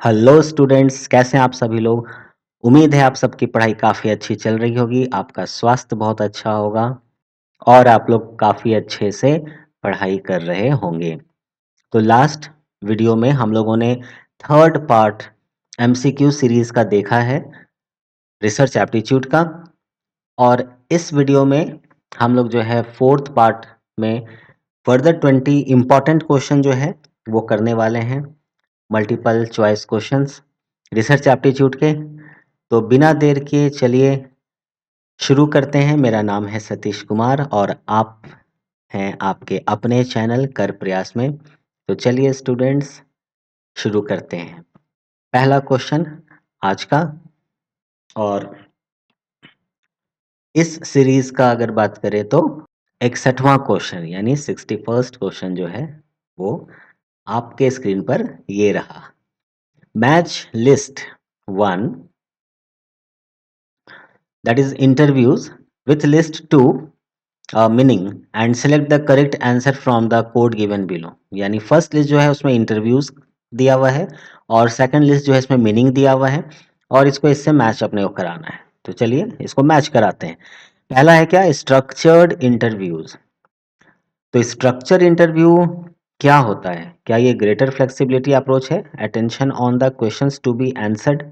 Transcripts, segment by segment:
Hello students, कैसे हैं आप सभी लोग। उम्मीद है आप सबकी पढ़ाई काफ़ी अच्छी चल रही होगी, आपका स्वास्थ्य बहुत अच्छा होगा और आप लोग काफ़ी अच्छे से पढ़ाई कर रहे होंगे। तो लास्ट वीडियो में हम लोगों ने थर्ड पार्ट एमसीक्यू सीरीज़ का देखा है, रिसर्च एप्टीट्यूड का। और इस वीडियो में हम लोग जो है फोर्थ पार्ट में फर्दर 20 इम्पॉर्टेंट क्वेश्चन जो है वो करने वाले हैं, multiple choice questions research aptitude के। तो बिना देर के चलिए शुरू करते हैं। मेरा नाम है सतीश कुमार और आप हैं आपके अपने चैनल कर प्रयास में। तो चलिए स्टूडेंट्स शुरू करते हैं। पहला क्वेश्चन आज का, और इस सीरीज का अगर बात करें तो 61वां क्वेश्चन यानी 61st क्वेश्चन जो है वो आपके स्क्रीन पर ये रहा। Match list one, that is interviews, with list 2 meaning and select the correct answer from the code given below। यानी फर्स्ट लिस्ट जो है उसमें इंटरव्यूज दिया हुआ है और सेकंड लिस्ट जो है इसमें मीनिंग दिया हुआ है और इसको इससे मैच अपने को कराना है। तो चलिए इसको मैच कराते हैं। पहला है क्या, स्ट्रक्चर्ड इंटरव्यूज। तो स्ट्रक्चर इंटरव्यू क्या होता है? क्या ये ग्रेटर फ्लेक्सिबिलिटी अप्रोच है? Attention on the questions to be answered,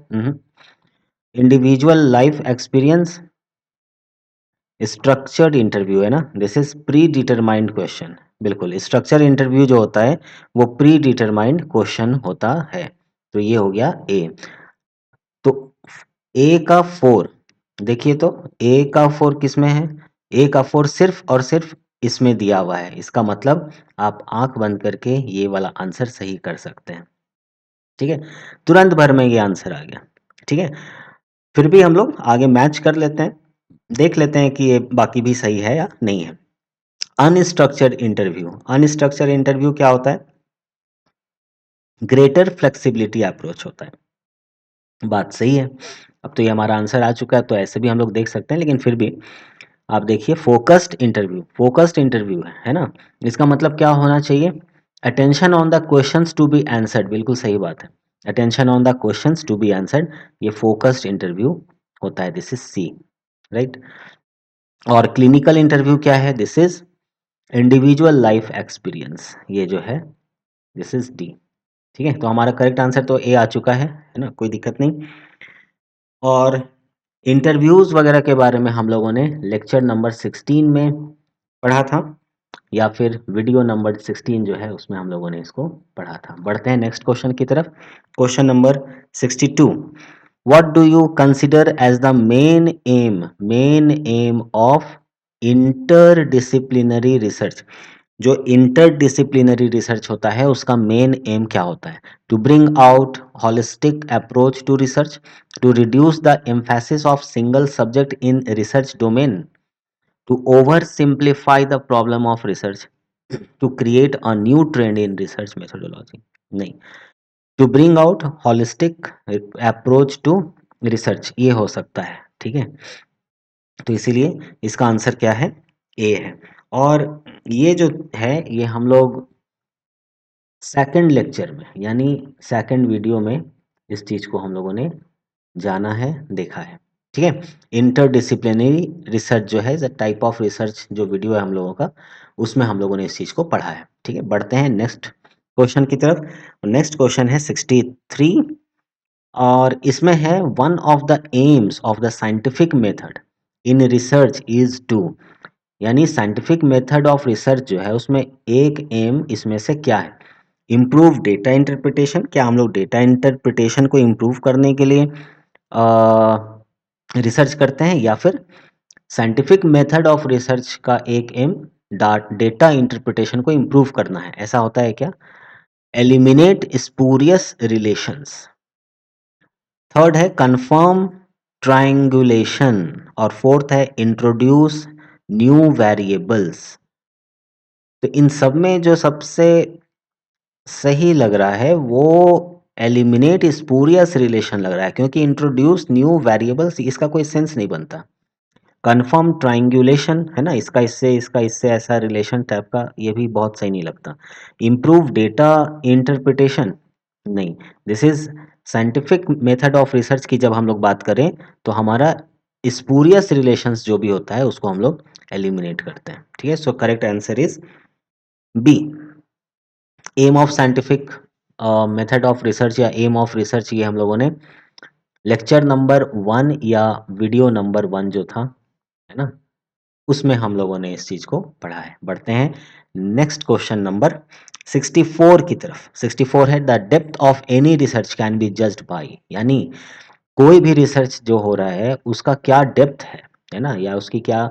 individual life experience. Structured interview है ना, this is predetermined question. बिल्कुल, स्ट्रक्चर इंटरव्यू जो होता है वो प्री डिटरमाइंड क्वेश्चन होता है। तो ये हो गया ए। तो ए का फोर, देखिए तो ए का फोर किस में है? ए का फोर सिर्फ और सिर्फ इसमें दिया हुआ है। इसका मतलब आप आंख बंद करके ये वाला आंसर सही कर सकते हैं। ठीक है, तुरंत भर में ये आंसर आ गया। ठीक है, फिर भी हम लोग आगे मैच कर लेते हैं, देख लेते हैं कि ये बाकी भी सही है या नहीं है। अनस्ट्रक्चर्ड इंटरव्यू, अनस्ट्रक्चर्ड इंटरव्यू क्या होता है? ग्रेटर फ्लेक्सिबिलिटी अप्रोच होता है। बात सही है। अब तो ये हमारा आंसर आ चुका है, तो ऐसे भी हम लोग देख सकते हैं, लेकिन फिर भी आप देखिए फोकस्ड इंटरव्यू, फोकस्ड इंटरव्यू है ना। इसका मतलब क्या होना चाहिए? Attention on the questions to be answered, बिल्कुल सही बात है। Attention on the questions to be answered, ये फोकस्ड इंटरव्यू होता है। This is C, right. और क्लिनिकल इंटरव्यू क्या है? This is individual life experience, ये जो है दिस इज डी। ठीक है, तो हमारा करेक्ट आंसर तो ए आ चुका है ना, कोई दिक्कत नहीं। और इंटरव्यूज वगैरह के बारे में हम लोगों ने लेक्चर नंबर 16 में पढ़ा था, या फिर वीडियो नंबर 16 जो है उसमें हम लोगों ने इसको पढ़ा था। बढ़ते हैं नेक्स्ट क्वेश्चन की तरफ। Question number 62, what do you consider as the main aim of interdisciplinary research? जो इंटरडिसिप्लिनरी रिसर्च होता है उसका मेन एम क्या होता है? To bring out holistic approach to research, to reduce the emphasis of single subject in research domain, to over simplify the problem of research, to create a new trend in research methodology. नहीं, to bring out holistic approach to research, ये हो सकता है। ठीक है, तो इसीलिए इसका आंसर क्या है? ए है। और ये जो है ये हम लोग सेकंड लेक्चर में यानी सेकंड वीडियो में इस चीज को हम लोगों ने जाना है, देखा है। ठीक है, इंटरडिसिप्लिनरी रिसर्च जो है टाइप ऑफ रिसर्च, जो वीडियो है हम लोगों का, उसमें हम लोगों ने इस चीज को पढ़ा है। ठीक है, बढ़ते हैं नेक्स्ट क्वेश्चन की तरफ। नेक्स्ट क्वेश्चन है 63 और इसमें है one of the aims of the scientific method in research is to, यानी साइंटिफिक मेथड ऑफ रिसर्च जो है उसमें एक एम इसमें से क्या है? Improve data interpretation. क्या हम लोग डेटा इंटरप्रिटेशन को इम्प्रूव करने के लिए रिसर्च करते हैं, या फिर साइंटिफिक मेथड ऑफ रिसर्च का एक एम डेटा इंटरप्रिटेशन को इम्प्रूव करना है, ऐसा होता है क्या? Eliminate spurious relations. थर्ड है कंफर्म ट्रायंगुलेशन। और फोर्थ है इंट्रोड्यूस न्यू वेरिएबल्स। तो इन सब में जो सबसे सही लग रहा है वो एलिमिनेट स्पूरियस रिलेशन लग रहा है, क्योंकि इंट्रोड्यूस न्यू वेरिएबल्स इसका कोई सेंस नहीं बनता। कन्फर्म ट्राइंगुलेशन है ना, इसका इससे ऐसा रिलेशन टाइप का, ये भी बहुत सही नहीं लगता। इम्प्रूव डेटा इंटरप्रिटेशन, नहीं, this is scientific method of research की जब हम लोग बात करें तो हमारा स्पूरियस रिलेशंस जो भी होता है उसको हम लोग एलिमिनेट करते हैं। ठीक है, so correct answer is B. Aim of scientific method of research या एम ऑफ रिसर्च, ये हम लोगों ने लेक्चर नंबर 1 या वीडियो नंबर 1 जो था, है ना, उसमें हम लोगों ने इस चीज को पढ़ा है। बढ़ते हैं नेक्स्ट क्वेश्चन नंबर 64 की तरफ। 64 है, the depth of any research can B judged bye, यानी कोई भी रिसर्च जो हो रहा है उसका क्या डेप्थ है ना, या उसकी क्या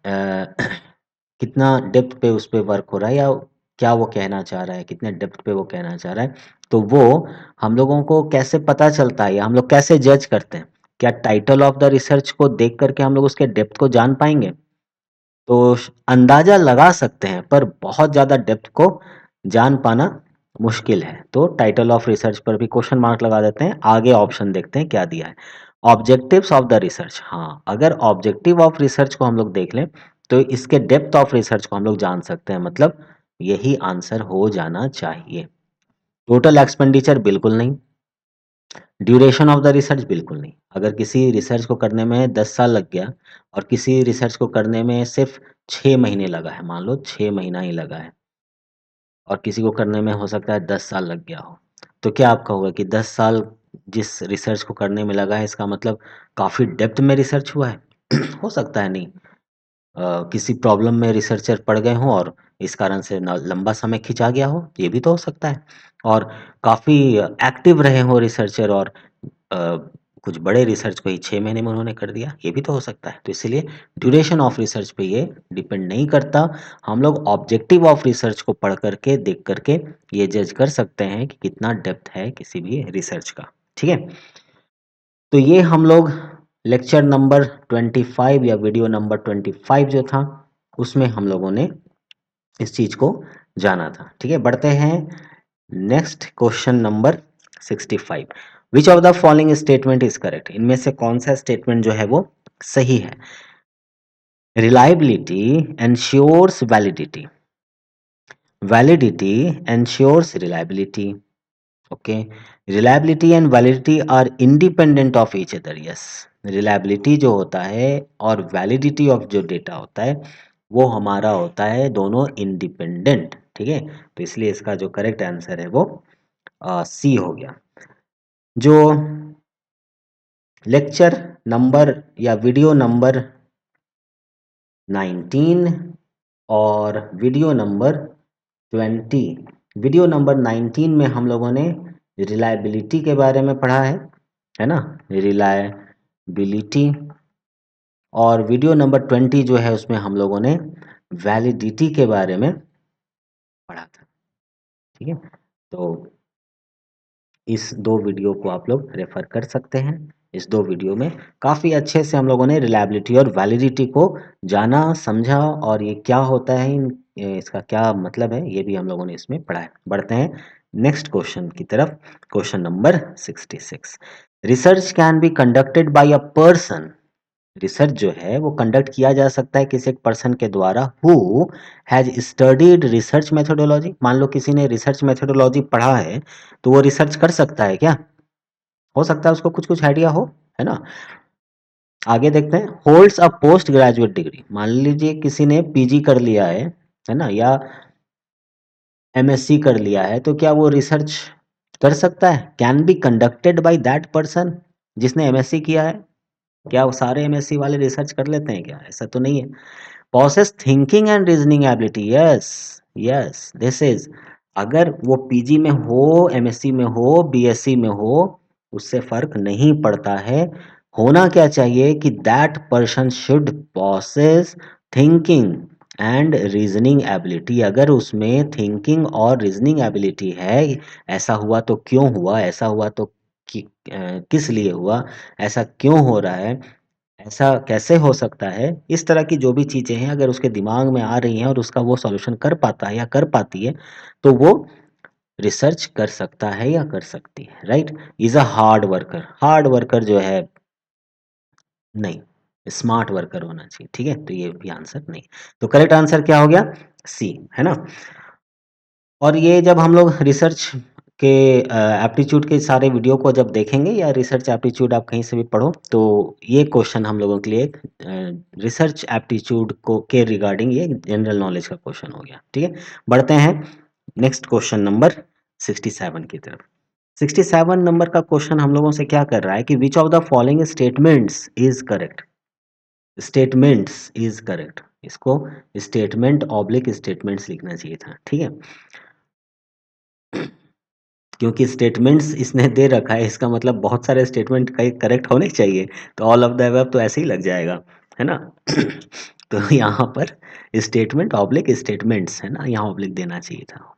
कितना डेप्थ पे उस पे वर्क हो रहा है, या क्या वो कहना चाह रहा है, कितने डेप्थ पे वो कहना चाह रहा है, तो वो हम लोगों को कैसे पता चलता है या हम लोग कैसे जज करते हैं? क्या टाइटल ऑफ द रिसर्च को देख करके हम लोग उसके डेप्थ को जान पाएंगे? तो अंदाजा लगा सकते हैं, पर बहुत ज़्यादा डेप्थ को जान पाना मुश्किल है। तो टाइटल ऑफ रिसर्च पर भी क्वेश्चन मार्क लगा देते हैं। आगे ऑप्शन देखते हैं क्या दिया है। ऑब्जेक्टिव्स ऑफ द रिसर्च, हाँ, अगर ऑब्जेक्टिव ऑफ रिसर्च को हम लोग देख लें तो इसके डेप्थ ऑफ रिसर्च को हम लोग जान सकते हैं, मतलब यही आंसर हो जाना चाहिए। टोटल एक्सपेंडिचर बिल्कुल नहीं, ड्यूरेशन ऑफ द रिसर्च बिल्कुल नहीं। अगर किसी रिसर्च को करने में 10 साल लग गया और किसी रिसर्च को करने में सिर्फ 6 महीने लगा है, मान लो 6 महीना ही लगा है, और किसी को करने में हो सकता है 10 साल लग गया हो, तो क्या आपका होगा कि 10 साल जिस रिसर्च को करने में लगा है इसका मतलब काफ़ी डेप्थ में रिसर्च हुआ है? हो सकता है नहीं। किसी प्रॉब्लम में रिसर्चर पड़ गए हों और इस कारण से लंबा समय खिंचा गया हो, ये भी तो हो सकता है। और काफ़ी एक्टिव रहे हों रिसर्चर और अ, कुछ बड़े रिसर्च को ही 6 महीने में उन्होंने कर दिया, ये भी तो हो सकता है। तो इसलिए ड्यूरेशन ऑफ रिसर्च पे ये डिपेंड नहीं करता। हम लोग ऑब्जेक्टिव ऑफ रिसर्च को पढ़ करके, देख करके ये जज कर सकते हैं कि कितना डेप्थ है किसी भी रिसर्च का। ठीक है, तो ये हम लोग लेक्चर नंबर 25 या वीडियो नंबर 25 जो था उसमें हम लोगों ने इस चीज को जाना था। ठीक है, बढ़ते हैं next question number 65। Which of the following statement is correct? इनमें से कौन सा स्टेटमेंट जो है वो सही है? Reliability ensures validity, validity ensures reliability. Okay, reliability and validity are independent of each other. Yes, reliability जो होता है और वैलिडिटी ऑफ जो डेटा होता है वो हमारा होता है दोनों इंडिपेंडेंट। ठीक है, तो इसलिए इसका जो करेक्ट आंसर है वो सी हो गया। जो लेक्चर नंबर या वीडियो नंबर 19 और वीडियो नंबर 20, वीडियो नंबर 19 में हम लोगों ने रिलायबिलिटी के बारे में पढ़ा है ना, रिलायबिलिटी। और वीडियो नंबर 20 जो है उसमें हम लोगों ने वैलिडिटी के बारे में पढ़ा था। ठीक है, तो इस दो वीडियो को आप लोग रेफर कर सकते हैं। इस दो वीडियो में काफ़ी अच्छे से हम लोगों ने रिलायबिलिटी और वैलिडिटी को जाना, समझा, और ये क्या होता है, इसका क्या मतलब है, ये भी हम लोगों ने इसमें पढ़ा है। बढ़ते हैं नेक्स्ट क्वेश्चन की तरफ। Question number 66। Research can be conducted by a person, research जो है वो कंडक्ट किया जा सकता है किसी एक पर्सन के द्वारा who has studied research methodology. मान लो किसी ने रिसर्च मेथोडोलॉजी पढ़ा है तो वो रिसर्च कर सकता है क्या? हो सकता है उसको कुछ कुछ आइडिया हो, है ना। आगे देखते हैं, holds a post graduate degree. मान लीजिए किसी ने पीजी कर लिया है ना, या एमएससी कर लिया है, तो क्या वो रिसर्च कर सकता है? Can be conducted by that person जिसने एमएससी किया है। क्या वो सारे एमएससी वाले रिसर्च कर लेते हैं क्या? ऐसा तो नहीं है। Possess thinking and reasoning ability, yes, yes, this is, अगर वो पीजी में हो, एमएससी में हो, बीएससी में हो, उससे फर्क नहीं पड़ता है। होना क्या चाहिए कि that person should possess thinking and reasoning ability. अगर उसमें थिंकिंग और रीजनिंग एबिलिटी है, ऐसा हुआ तो क्यों हुआ, ऐसा हुआ तो किस लिए हुआ, ऐसा क्यों हो रहा है, ऐसा कैसे हो सकता है, इस तरह की जो भी चीज़ें हैं अगर उसके दिमाग में आ रही हैं और उसका वो सॉल्यूशन कर पाता है या कर पाती है, तो वो रिसर्च कर सकता है या कर सकती है। Right, is a hard worker. Hard worker जो है नहीं, स्मार्ट वर्कर होना चाहिए। ठीक है, तो ये भी आंसर नहीं। तो करेक्ट आंसर क्या हो गया? सी, है ना। और ये जब हम लोग रिसर्च के एप्टीट्यूड के सारे वीडियो को जब देखेंगे या रिसर्च एप्टीट्यूड आप कहीं से भी पढ़ो तो ये क्वेश्चन हम लोगों के लिए एक रिसर्च एप्टीट्यूड को के रिगार्डिंग ये जनरल नॉलेज का क्वेश्चन हो गया। ठीक है, बढ़ते हैं नेक्स्ट क्वेश्चन नंबर 67 की तरफ। 67 नंबर का क्वेश्चन हम लोगों से क्या कर रहा है कि विच of the following statements is correct. Statements is correct, इसको स्टेटमेंट ऑब्लिक स्टेटमेंट्स लिखना चाहिए था। ठीक है, क्योंकि स्टेटमेंट्स इसने दे रखा है इसका मतलब बहुत सारे स्टेटमेंट कई करेक्ट होने चाहिए, तो ऑल ऑफ द अबव तो ऐसे ही लग जाएगा, है ना। तो यहाँ पर स्टेटमेंट ऑब्लिक स्टेटमेंट्स है ना, यहाँ ऑब्लिक देना चाहिए था।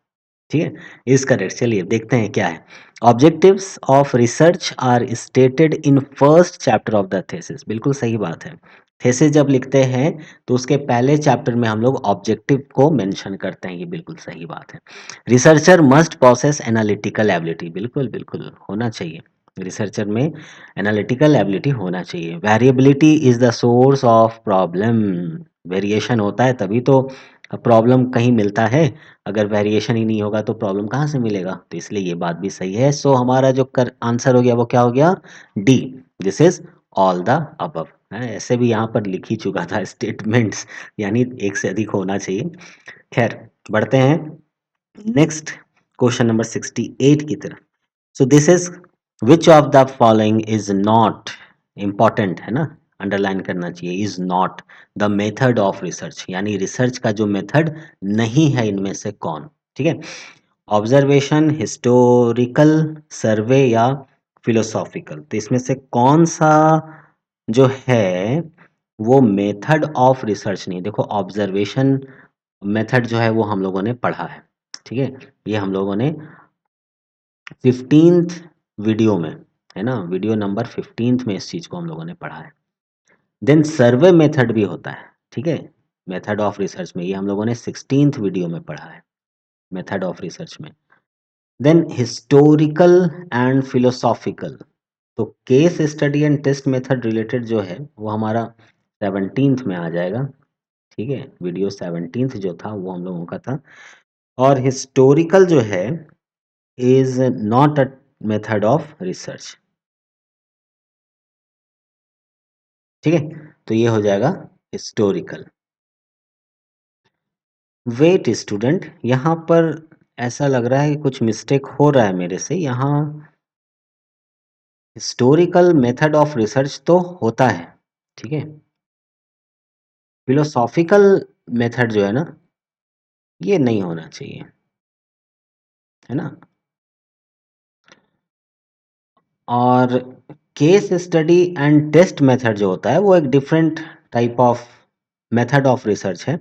ठीक है, इज करेक्ट। चलिए देखते हैं क्या है। Objectives of research are stated in first chapter of the thesis, बिल्कुल सही बात है। थेसिस जब लिखते हैं तो उसके पहले चैप्टर में हम लोग ऑब्जेक्टिव को मेंशन करते हैं, ये बिल्कुल सही बात है। Researcher must process analytical ability, बिल्कुल बिल्कुल होना चाहिए। रिसर्चर में एनालिटिकल एबिलिटी होना चाहिए। Variability is the source of problem, variation होता है तभी तो प्रॉब्लम कहीं मिलता है, अगर वेरिएशन ही नहीं होगा तो प्रॉब्लम कहाँ से मिलेगा, तो इसलिए ये बात भी सही है। सो हमारा जो कर आंसर हो गया वो क्या हो गया, D, this is all the above. ऐसे भी यहाँ पर लिख ही चुका था स्टेटमेंट्स, यानी एक से अधिक होना चाहिए। खैर बढ़ते हैं नेक्स्ट क्वेश्चन नंबर 68 की तरफ। सो this is which of the following is not, important है ना, अंडरलाइन करना चाहिए, is not the method of research, यानी रिसर्च का जो मेथड नहीं है इनमें से कौन। ठीक है, ऑब्जर्वेशन, हिस्टोरिकल, सर्वे या फिलोसॉफिकल, तो इसमें से कौन सा जो है वो मेथड ऑफ रिसर्च नहीं। देखो ऑब्जर्वेशन मेथड जो है वो हम लोगों ने पढ़ा है। ठीक है, ये हम लोगों ने 15th वीडियो में, है ना, वीडियो नंबर 15th में इस चीज को हम लोगों ने पढ़ा है। देन सर्वे मेथड भी होता है। ठीक है, मेथड ऑफ रिसर्च में ये हम लोगों ने 16th वीडियो में पढ़ा है, मेथड ऑफ रिसर्च में। देन हिस्टोरिकल एंड फिलोसॉफिकल, तो case study and test method related जो है वो हमारा 17th में आ जाएगा। ठीक है, वीडियो 17th जो था वो हम लोगों का था। और हिस्टोरिकल जो है is not a method of research. ठीक है, तो ये हो जाएगा हिस्टोरिकल। वेट स्टूडेंट, यहाँ पर ऐसा लग रहा है कि कुछ मिस्टेक हो रहा है मेरे से। यहाँ हिस्टोरिकल मेथड ऑफ रिसर्च तो होता है, ठीक है, फिलोसॉफिकल मेथड जो है ना ये नहीं होना चाहिए, है ना। और case study and test method जो होता है वो एक different type of method of research है।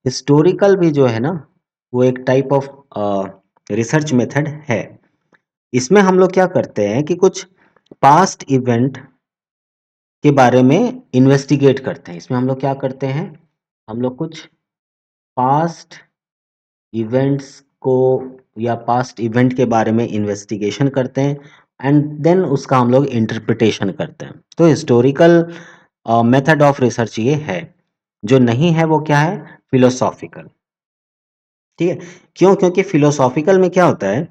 हिस्टोरिकल भी जो है ना वो एक टाइप ऑफ रिसर्च मेथड है। इसमें हम लोग क्या करते हैं कि कुछ पास्ट इवेंट के बारे में इन्वेस्टिगेट करते हैं। इसमें हम लोग क्या करते हैं, हम लोग कुछ पास्ट इवेंट्स को या पास्ट इवेंट के बारे में इन्वेस्टिगेशन करते हैं एंड देन उसका हम लोग इंटरप्रिटेशन करते हैं। तो हिस्टोरिकल मेथड ऑफ रिसर्च ये है। जो नहीं है वो क्या है, फिलोसॉफिकल। ठीक है, क्यों, क्योंकि फिलोसॉफिकल में क्या होता है,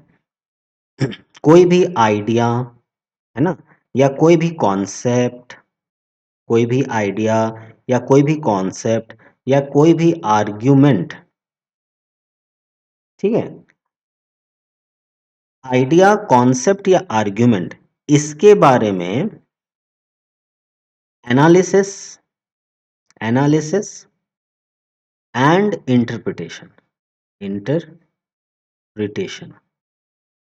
कोई भी आइडिया, है ना, या कोई भी कॉन्सेप्ट, कोई भी आइडिया या कोई भी कॉन्सेप्ट या कोई भी आर्ग्यूमेंट, ठीक है, आइडिया कॉन्सेप्ट या आर्ग्यूमेंट, इसके बारे में analysis, analysis and interpretation, interpretation,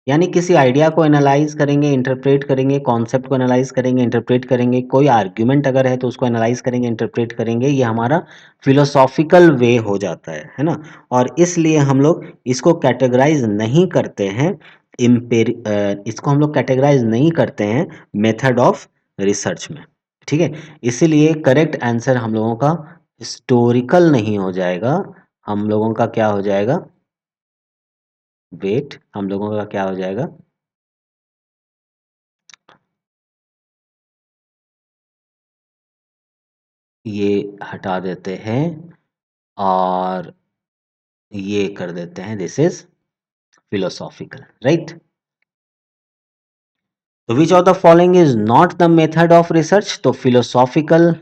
यानी किसी आइडिया को एनालाइज करेंगे, इंटरप्रेट करेंगे, कॉन्सेप्ट को एनालाइज करेंगे, इंटरप्रेट करेंगे, कोई आर्ग्यूमेंट अगर है तो उसको एनालाइज करेंगे, इंटरप्रेट करेंगे, ये हमारा फिलोसॉफिकल वे हो जाता है ना। और इसलिए हम लोग इसको कैटेगराइज नहीं करते हैं इसको हम लोग कैटेगराइज नहीं करते हैं मेथड ऑफ रिसर्च में। ठीक है, इसीलिए करेक्ट आंसर हम लोगों का हिस्टोरिकल नहीं हो जाएगा, हम लोगों का क्या हो जाएगा, वेट, हम लोगों का क्या हो जाएगा, ये हटा देते हैं और ये कर देते हैं, दिस इज फिलोसॉफिकल, राइट। तो which of the following is not the method of research? तो philosophical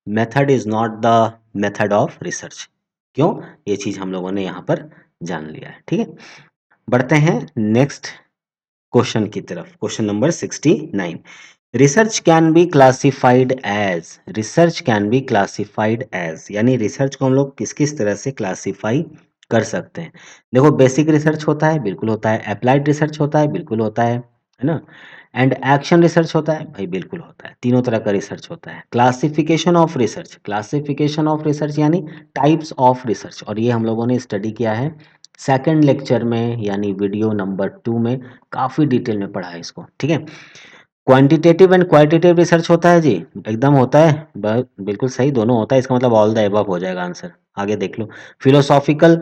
method is not the method of research. क्यों? ये चीज हम लोगों ने यहां पर जान लिया है। ठीक है, बढ़ते हैं नेक्स्ट क्वेश्चन की तरफ। Question number 69, research can be classified as, research can be classified as, यानी रिसर्च को हम लोग किस किस तरह से क्लासिफाई कर सकते हैं। देखो, बेसिक रिसर्च होता है, बिल्कुल होता है। अप्लाइड रिसर्च होता है, बिल्कुल होता है ना। एंड एक्शन रिसर्च होता है, भाई बिल्कुल होता है। तीनों तरह का रिसर्च होता है। Classification of research, classification of research यानी टाइप्स ऑफ रिसर्च, और ये हम लोगों ने स्टडी किया है सेकंड लेक्चर में, यानी वीडियो नंबर 2 में काफ़ी डिटेल में पढ़ा है इसको। ठीक है, क्वांटिटेटिव एंड क्वालिटेटिव रिसर्च होता है जी, एकदम होता है, बिल्कुल सही, दोनों होता है। इसका मतलब ऑल द एबव हो जाएगा आंसर। आगे देख लो, फिलोसॉफिकल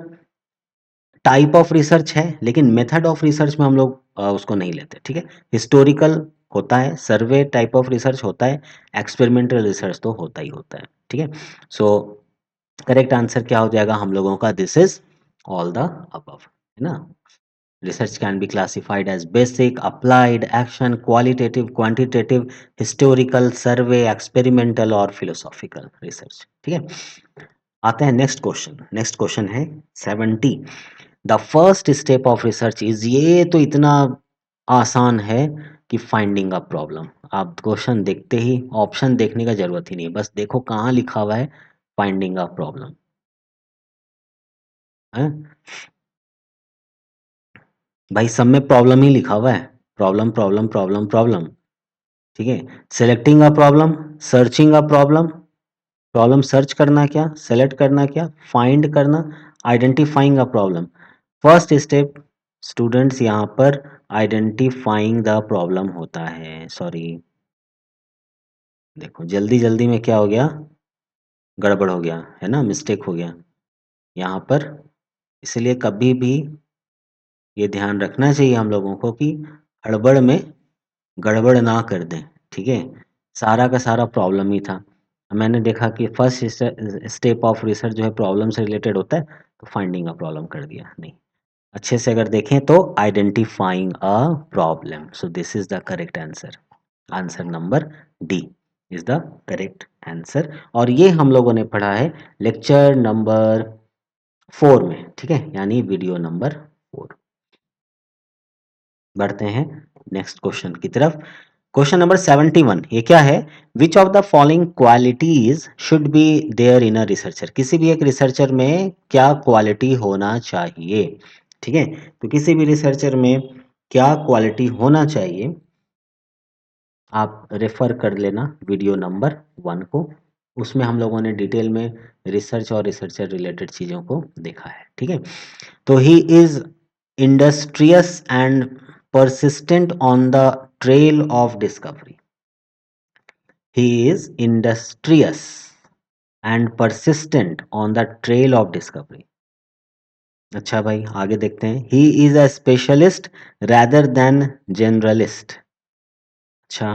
टाइप ऑफ रिसर्च है, लेकिन मेथड ऑफ रिसर्च में हम लोग उसको नहीं लेते। ठीक है, हिस्टोरिकल होता है, सर्वे टाइप ऑफ रिसर्च होता है, एक्सपेरिमेंटल रिसर्च तो होता ही होता है। ठीक है, सो करेक्ट आंसर क्या हो जाएगा हम लोगों का? This is all the above, है ना। Research can be classified as basic, applied, action, qualitative, quantitative, historical, survey, experimental और philosophical research। ठीक है, आते हैं नेक्स्ट क्वेश्चन। नेक्स्ट क्वेश्चन है 70, the first step of research is, ये तो इतना आसान है कि फाइंडिंग अ प्रॉब्लम। आप क्वेश्चन देखते ही ऑप्शन देखने का जरूरत ही नहीं, बस देखो कहाँ लिखा हुआ है फाइंडिंग अ प्रॉब्लम है। भाई सब में प्रॉब्लम ही लिखा हुआ है, प्रॉब्लम प्रॉब्लम प्रॉब्लम प्रॉब्लम। ठीक है, selecting a problem, searching a problem, problem search करना क्या, सेलेक्ट करना क्या, फाइंड करना, identifying a problem. First step students यहाँ पर आइडेंटिफाइंग द प्रॉब्लम होता है। सॉरी, देखो जल्दी जल्दी में क्या हो गया, गड़बड़ हो गया है ना, मिस्टेक हो गया यहाँ पर। इसलिए कभी भी ये ध्यान रखना चाहिए हम लोगों को कि हड़बड़ में गड़बड़ ना कर दें। ठीक है, सारा का सारा प्रॉब्लम ही था। मैंने देखा कि फर्स्ट स्टेप ऑफ रिसर्च जो है प्रॉब्लम से रिलेटेड होता है, तो फाइंडिंग अ प्रॉब्लम कर दिया। नहीं, अच्छे से अगर देखें तो identifying a problem, so this is the correct answer. Answer number D is the correct answer, और ये हम लोगों ने पढ़ा है लेक्चर नंबर 4 में। ठीक है, यानी वीडियो नंबर 4। बढ़ते हैं नेक्स्ट क्वेश्चन की तरफ। क्वेश्चन नंबर 71, ये क्या है? Which of the following qualities should be there in a researcher, किसी भी एक रिसर्चर में क्या क्वालिटी होना चाहिए? ठीक है, तो किसी भी रिसर्चर में क्या क्वालिटी होना चाहिए, आप रेफर कर लेना वीडियो नंबर 1 को। उसमें हम लोगों ने डिटेल में रिसर्च और रिसर्चर रिलेटेड चीज़ों को देखा है। ठीक है, तो ही is industrious and persistent on the trail of discovery. He is industrious and persistent on the trail of discovery. अच्छा भाई, आगे देखते हैं। He is a specialist rather than generalist. अच्छा,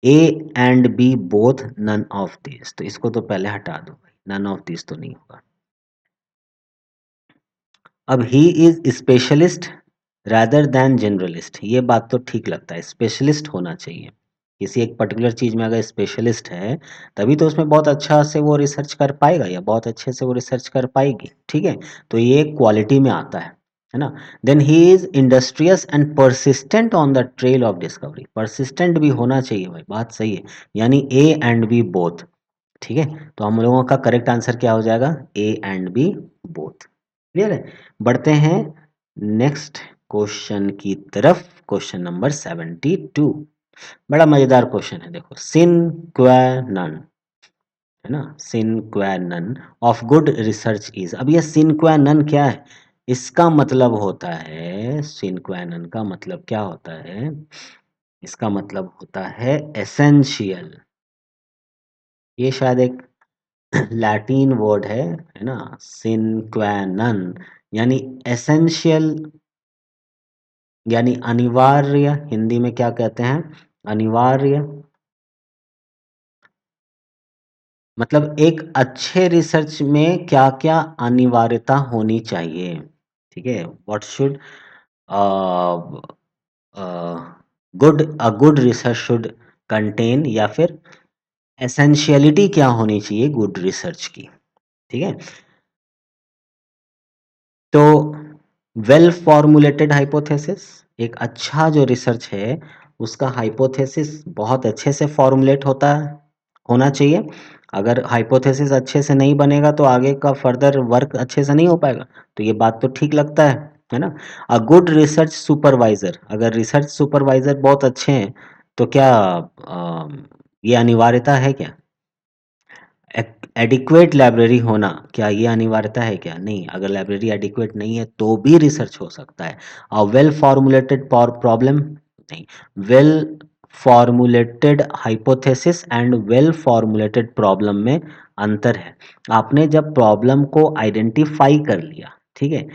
A and B both none of these, तो इसको तो पहले हटा दो भाई, none of these तो नहीं होगा। अब he is specialist rather than generalist, ये बात तो ठीक लगता है, स्पेशलिस्ट होना चाहिए। किसी एक पर्टिकुलर चीज़ में अगर स्पेशलिस्ट है, तभी तो उसमें बहुत अच्छा से वो रिसर्च कर पाएगा या बहुत अच्छे से वो रिसर्च कर पाएगी। ठीक है, तो ये क्वालिटी में आता है ना। Then he is industrious and persistent on the trail of discovery, persistent भी होना चाहिए भाई, बात सही है, यानी ए एंड बी बोथ। ठीक है, तो हम लोगों का करेक्ट आंसर क्या हो जाएगा? A and B both. Clear है, बढ़ते हैं नेक्स्ट क्वेश्चन की तरफ। क्वेश्चन नंबर 72, बड़ा मजेदार क्वेश्चन है। देखो, सिन क्वा नन, है ना, sine qua non of good research is. अब ये सिन क्वा नन क्या है? इसका मतलब होता है, सिन क्वा नन का मतलब क्या होता है? इसका मतलब होता है एसेंशियल। ये शायद एक लैटिन वर्ड है ना, सिन क्वा नन, यानी एसेंशियल, यानी अनिवार्य। हिंदी में क्या कहते हैं? अनिवार्य। मतलब एक अच्छे रिसर्च में क्या क्या अनिवार्यता होनी चाहिए। ठीक है, what should good research should contain, या फिर एसेंशियलिटी क्या होनी चाहिए गुड रिसर्च की, ठीक है। तो वेल फॉर्मुलेटेड हाइपोथेसिस, एक अच्छा जो रिसर्च है उसका हाइपोथेसिस बहुत अच्छे से फॉर्मुलेट होना चाहिए। अगर हाइपोथेसिस अच्छे से नहीं बनेगा तो आगे का फर्दर वर्क अच्छे से नहीं हो पाएगा। तो ये बात तो ठीक लगता है ना। अ गुड रिसर्च सुपरवाइजर, अगर रिसर्च सुपरवाइजर बहुत अच्छे हैं तो क्या ये अनिवार्यता है क्या? एडिक्वेट लाइब्रेरी होना, क्या ये अनिवार्यता है क्या? नहीं, अगर लाइब्रेरी एडिक्वेट नहीं है तो भी रिसर्च हो सकता है। और वेल फॉर्मुलेटेड प्रॉब्लम नहीं, well formulated hypothesis and well formulated problem में अंतर है। आपने जब प्रॉब्लम को आइडेंटिफाई कर लिया, ठीक है,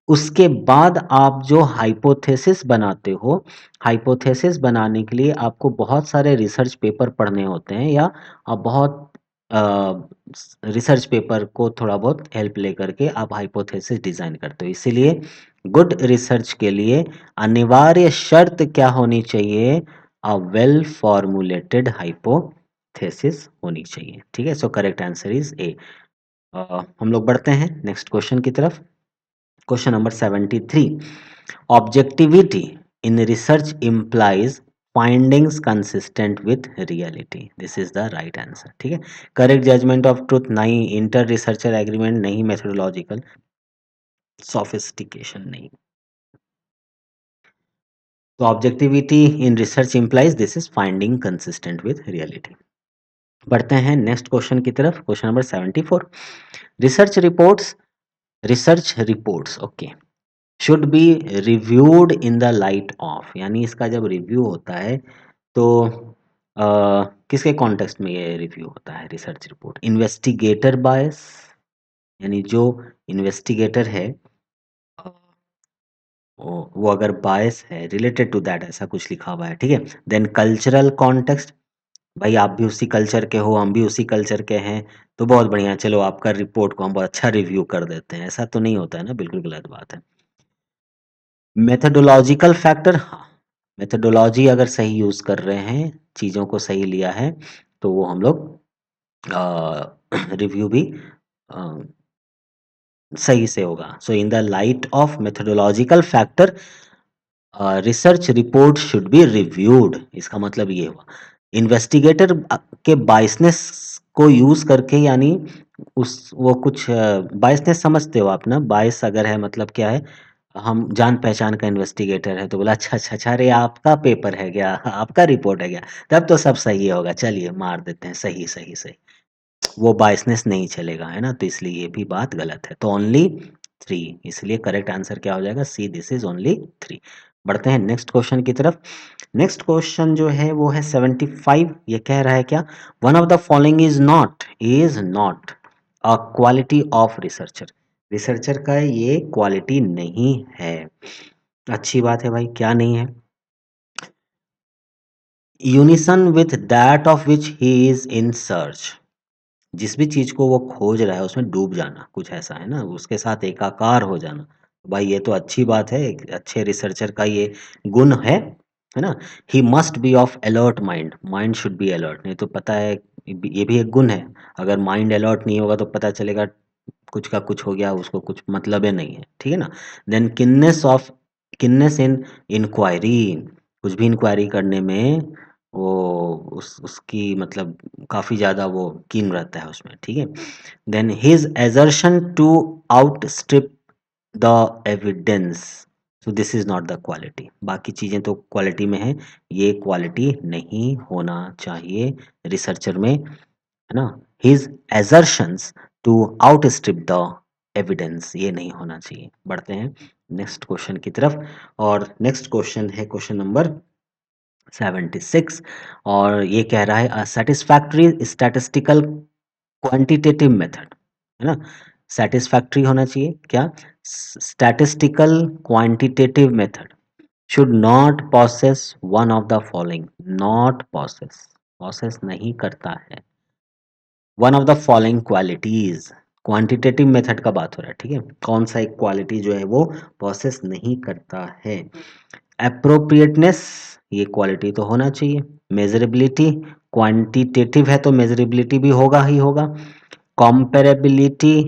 उसके बाद आप जो हाइपोथेसिस बनाते हो, हाइपोथेसिस बनाने के लिए आपको बहुत सारे रिसर्च पेपर पढ़ने होते हैं, या आप बहुत रिसर्च पेपर को थोड़ा बहुत हेल्प लेकर के आप हाइपोथेसिस डिजाइन करते हो। इसीलिए गुड रिसर्च के लिए अनिवार्य शर्त क्या होनी चाहिए? अ वेल फॉर्मुलेटेड हाइपोथेसिस होनी चाहिए, ठीक है। So correct answer is a. हम लोग बढ़ते हैं नेक्स्ट क्वेश्चन की तरफ। Question number 73, objectivity in research implies findings consistent with reality, this is the right answer, ठीक है। करेक्ट जजमेंट ऑफ ट्रुथ नहीं, इंटर रिसर्चर एग्रीमेंट नहीं, मेथोडोलॉजिकल सोफिस्टिकेशन नहीं। तो objectivity in research implies this is finding consistent with reality. बढ़ते हैं next question की तरफ। Question number 74, research reports, research reports okay should be reviewed in the light of, यानी इसका जब रिव्यू होता है तो किसके कॉन्टेक्स्ट में ये रिव्यू होता है रिसर्च रिपोर्ट? इन्वेस्टिगेटर बायस, यानी जो इन्वेस्टिगेटर है वो अगर बायस है रिलेटेड टू दैट, ऐसा कुछ लिखा हुआ है, ठीक है। देन कल्चरल कॉन्टेक्स्ट, भाई आप भी उसी कल्चर के हो, हम भी उसी कल्चर के हैं, तो बहुत बढ़िया, चलो आपका रिपोर्ट को हम बहुत अच्छा रिव्यू कर देते हैं। ऐसा तो नहीं होता है ना, बिल्कुल गलत बात है। मेथोडोलॉजिकल फैक्टर, हाँ, मेथोडोलॉजी अगर सही यूज कर रहे हैं, चीज़ों को सही लिया है, तो वो हम लोग रिव्यू भी अ, सही से होगा। So in the light of methodological factor research report should be reviewed, इसका मतलब ये हुआ। इन्वेस्टिगेटर के बायसनेस को यूज करके, यानी उस वो कुछ बायसनेस समझते हो आप ना, बायस अगर है मतलब क्या है, हम जान पहचान का इन्वेस्टिगेटर है तो बोला अच्छा अच्छा अच्छा, अरे आपका पेपर है क्या, आपका रिपोर्ट है क्या, तब तो सब सही होगा, चलिए मार देते हैं, सही सही सही। वो बायसनेस नहीं चलेगा, है ना, तो इसलिए ये भी बात गलत है। तो ओनली 3, इसलिए करेक्ट आंसर क्या हो जाएगा? सी, दिस इज ओनली 3। बढ़ते हैं नेक्स्ट क्वेश्चन की तरफ। नेक्स्ट क्वेश्चन जो है वो है 75। ये कह रहा है क्या? One of the following is not a quality of researcher, researcher का ये क्वालिटी नहीं है। अच्छी बात है भाई, क्या नहीं है? Unison with that of which he is in search, जिस भी चीज को वो खोज रहा है उसमें डूब जाना, कुछ ऐसा है ना, उसके साथ एकाकार हो जाना। भाई ये तो अच्छी बात है, एक अच्छे रिसर्चर का ये गुण है ना। He must be of alert mind, mind should be alert, नहीं तो पता है ये भी एक गुण है। अगर माइंड अलर्ट नहीं होगा तो पता चलेगा कुछ का कुछ हो गया, उसको कुछ मतलब ही नहीं है, ठीक है ना। देन किन्नेस इन इंक्वायरी, कुछ भी इंक्वायरी करने में वो उसकी मतलब काफी ज्यादा वो कीन रहता है उसमें, ठीक है। Then his assertion to outstrip the evidence, so this is not the quality. बाकी चीजें तो क्वालिटी में है, ये क्वालिटी नहीं होना चाहिए रिसर्चर में, है ना। His assertions to outstrip the evidence, ये नहीं होना चाहिए। बढ़ते हैं नेक्स्ट क्वेश्चन की तरफ, और नेक्स्ट क्वेश्चन है क्वेश्चन नंबर 76, और ये कह रहा है सेटिस्फैक्ट्री स्टैटिस्टिकल क्वांटिटेटिव मेथड, है ना। सेटिस्फैक्ट्री होना चाहिए क्या? Statistical quantitative method should not possess one of the following, not possess नहीं करता है one of the following qualities. Quantitative method का बात हो रहा है, ठीक है। कौन सा एक क्वालिटी जो है वो प्रोसेस नहीं करता है? एप्रोप्रिएटनेस, ये क्वालिटी तो होना चाहिए। मेजरेबिलिटी, क्वांटिटेटिव है तो मेजरेबिलिटी भी होगा ही होगा। कॉम्पेरेबिलिटी,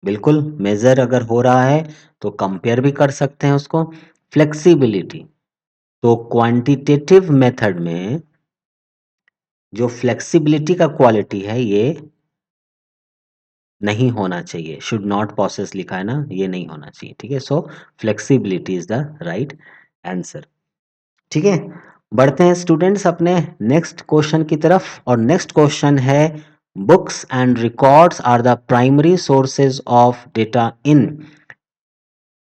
बिल्कुल मेजर अगर हो रहा है तो कंपेयर भी कर सकते हैं उसको। फ्लेक्सिबिलिटी, तो क्वांटिटेटिव मेथड में जो फ्लेक्सिबिलिटी का क्वालिटी है ये नहीं होना चाहिए, शुड नॉट पॉसेस लिखा है ना, ये नहीं होना चाहिए, ठीक है। So flexibility is the right answer, ठीक है। बढ़ते हैं स्टूडेंट्स अपने नेक्स्ट क्वेश्चन की तरफ, और नेक्स्ट क्वेश्चन है books and records are the primary sources of data in.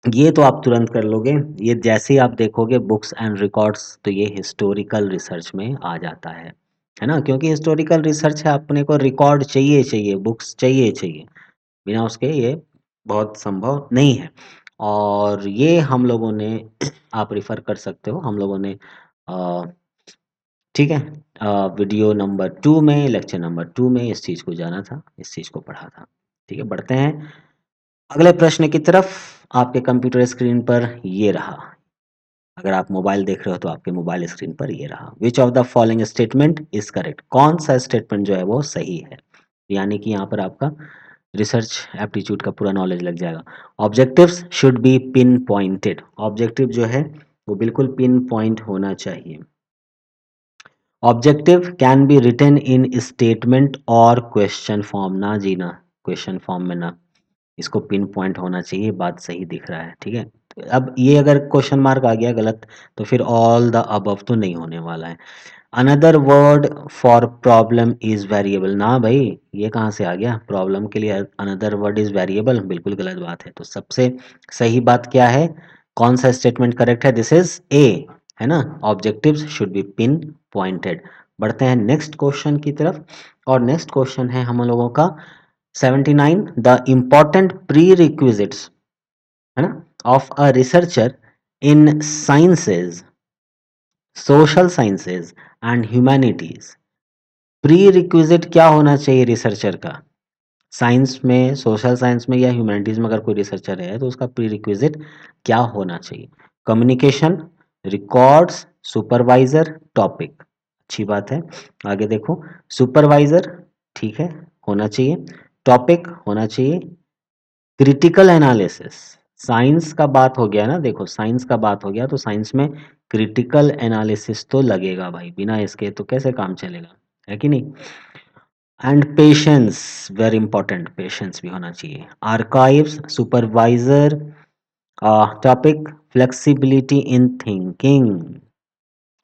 ये तो आप तुरंत कर लोगे, ये जैसे ही आप देखोगे बुक्स एंड रिकॉर्ड्स तो ये हिस्टोरिकल रिसर्च में आ जाता है ना, क्योंकि हिस्टोरिकल रिसर्च है, अपने को रिकॉर्ड चाहिए चाहिए, बुक्स चाहिए चाहिए, बिना उसके ये बहुत संभव नहीं है। और ये हम लोगों ने आप रिफ़र कर सकते हो, हम लोगों ने अ, ठीक है, वीडियो नंबर 2 में, लेक्चर नंबर 2 में इस चीज़ को जाना था, इस चीज़ को पढ़ा था, ठीक है। बढ़ते हैं अगले प्रश्न की तरफ। आपके कंप्यूटर स्क्रीन पर ये रहा, अगर आप मोबाइल देख रहे हो तो आपके मोबाइल स्क्रीन पर ये रहा। विच of the following statement is correct, कौन सा स्टेटमेंट जो है वो सही है, यानी कि यहाँ पर आपका रिसर्च एप्टीट्यूड का पूरा नॉलेज लग जाएगा। Objectives should be pin pointed, objective जो है वो बिल्कुल पिन पॉइंट होना चाहिए। Objective can be written in statement और क्वेश्चन फॉर्म, ना जी ना, क्वेश्चन फॉर्म में ना, इसको पिन पॉइंट होना चाहिए, बात सही दिख रहा है, ठीक है। अब ये अगर क्वेश्चन मार्क आ गया गलत तो फिर ऑल द अबव तो नहीं होने वाला है। Another word for problem is variable, ना भाई ये कहाँ से आ गया, प्रॉब्लम के लिए अनदर वर्ड इज वेरिएबल, बिल्कुल गलत बात है। तो सबसे सही बात क्या है, कौन सा स्टेटमेंट करेक्ट है, दिस इज ए, है ना, objectives should be pin pointed. बढ़ते हैं नेक्स्ट क्वेश्चन की तरफ, और नेक्स्ट क्वेश्चन है हम लोगों का 79, द इम्पॉर्टेंट प्री रिक्विजिट्स, है ना, of a researcher in sciences, social sciences and humanities. Pre requisite क्या होना चाहिए रिसर्चर का, साइंस में, सोशल साइंस में या ह्यूमैनिटीज में अगर कोई रिसर्चर है तो उसका प्री रिक्विजिट क्या होना चाहिए। कम्युनिकेशन, रिकॉर्ड्स, सुपरवाइजर, टॉपिक, अच्छी बात है। आगे देखो, सुपरवाइजर ठीक है होना चाहिए, टॉपिक होना चाहिए, क्रिटिकल एनालिसिस, साइंस का बात हो गया ना, देखो साइंस का बात हो गया तो साइंस में क्रिटिकल एनालिसिस तो लगेगा भाई, बिना इसके तो कैसे काम चलेगा, है कि नहीं। And patience, very important, patience भी होना चाहिए। Archives, supervisor, topic flexibility in thinking,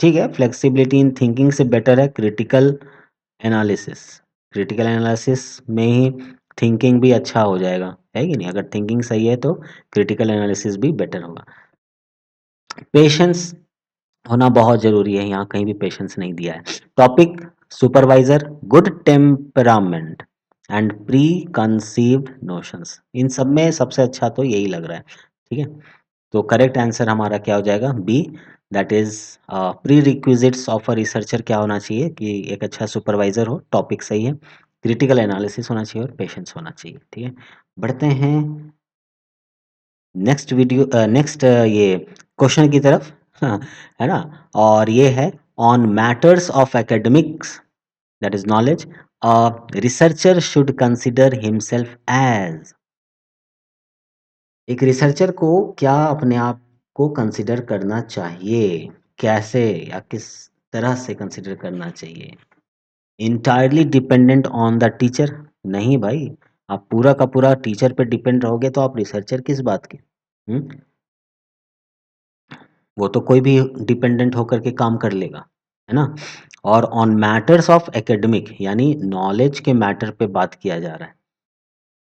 ठीक है, फ्लेक्सिबिलिटी इन थिंकिंग से बेटर है क्रिटिकल एनालिसिस, क्रिटिकल एनालिसिस में ही थिंकिंग भी अच्छा हो जाएगा, है कि नहीं, अगर थिंकिंग सही है तो क्रिटिकल एनालिसिस भी बेटर होगा। पेशेंस होना बहुत ज़रूरी है, यहाँ कहीं भी पेशेंस नहीं दिया है। Topic supervisor, good temperament and preconceived notions, इन सब में सबसे अच्छा तो यही लग रहा है, ठीक है। तो करेक्ट आंसर हमारा क्या हो जाएगा, B, that is prerequisites of a researcher क्या होना चाहिए कि एक अच्छा सुपरवाइजर हो, टॉपिक सही है, क्रिटिकल एनालिसिस होना चाहिए और पेशेंस होना चाहिए, ठीक है। बढ़ते हैं नेक्स्ट वीडियो, नेक्स्ट ये क्वेश्चन की तरफ, हाँ, है ना, और ये है on matters of academics, that is knowledge, a researcher should consider himself as, एक रिसर्चर को क्या अपने आप को कंसिडर करना चाहिए, कैसे या किस तरह से कंसिडर करना चाहिए। Entirely dependent on the teacher, नहीं भाई, आप पूरा का पूरा टीचर पे डिपेंड रहोगे तो आप रिसर्चर किस बात के, वो तो कोई भी डिपेंडेंट होकर के काम कर लेगा, है ना। और ऑन मैटर्स ऑफ एकेडमिक यानी नॉलेज के मैटर पे बात किया जा रहा है,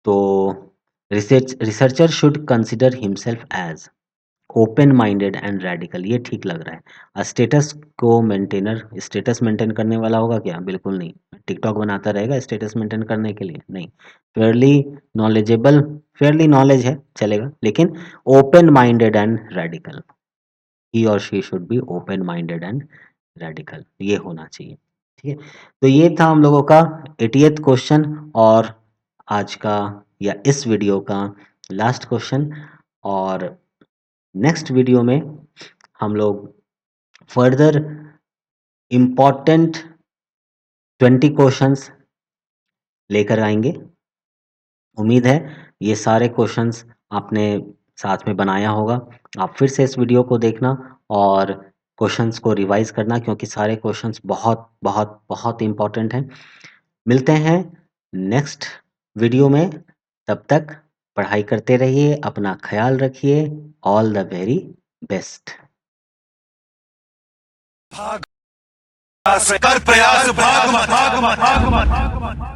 तो researcher should consider himself as open minded and radical, ये ठीक लग रहा है। स्टेटस को मेंटेनर, स्टेटस मेंटेन करने वाला होगा क्या, बिल्कुल नहीं, टिकटॉक बनाता रहेगा स्टेटस मेंटेन करने के लिए, नहीं। फेयरली नॉलेजेबल, फेयरली नॉलेज है चलेगा, लेकिन ओपन माइंडेड एंड रेडिकल, ही और she should be open minded and radical, ये होना चाहिए, ठीक है। तो ये था हम लोगों का 80th क्वेश्चन, और आज का या इस वीडियो का लास्ट क्वेश्चन। और नेक्स्ट वीडियो में हम लोग फर्दर इम्पॉर्टेंट 20 क्वेश्चंस लेकर आएंगे। उम्मीद है ये सारे क्वेश्चंस आपने साथ में बनाया होगा। आप फिर से इस वीडियो को देखना और क्वेश्चंस को रिवाइज करना, क्योंकि सारे क्वेश्चंस बहुत बहुत बहुत इम्पॉर्टेंट हैं। मिलते हैं नेक्स्ट वीडियो में, तब तक पढ़ाई करते रहिए, अपना ख्याल रखिए। All the very best. भाग कर प्रयास, भाग मत, भाग मत, भाग मत, भाग मत।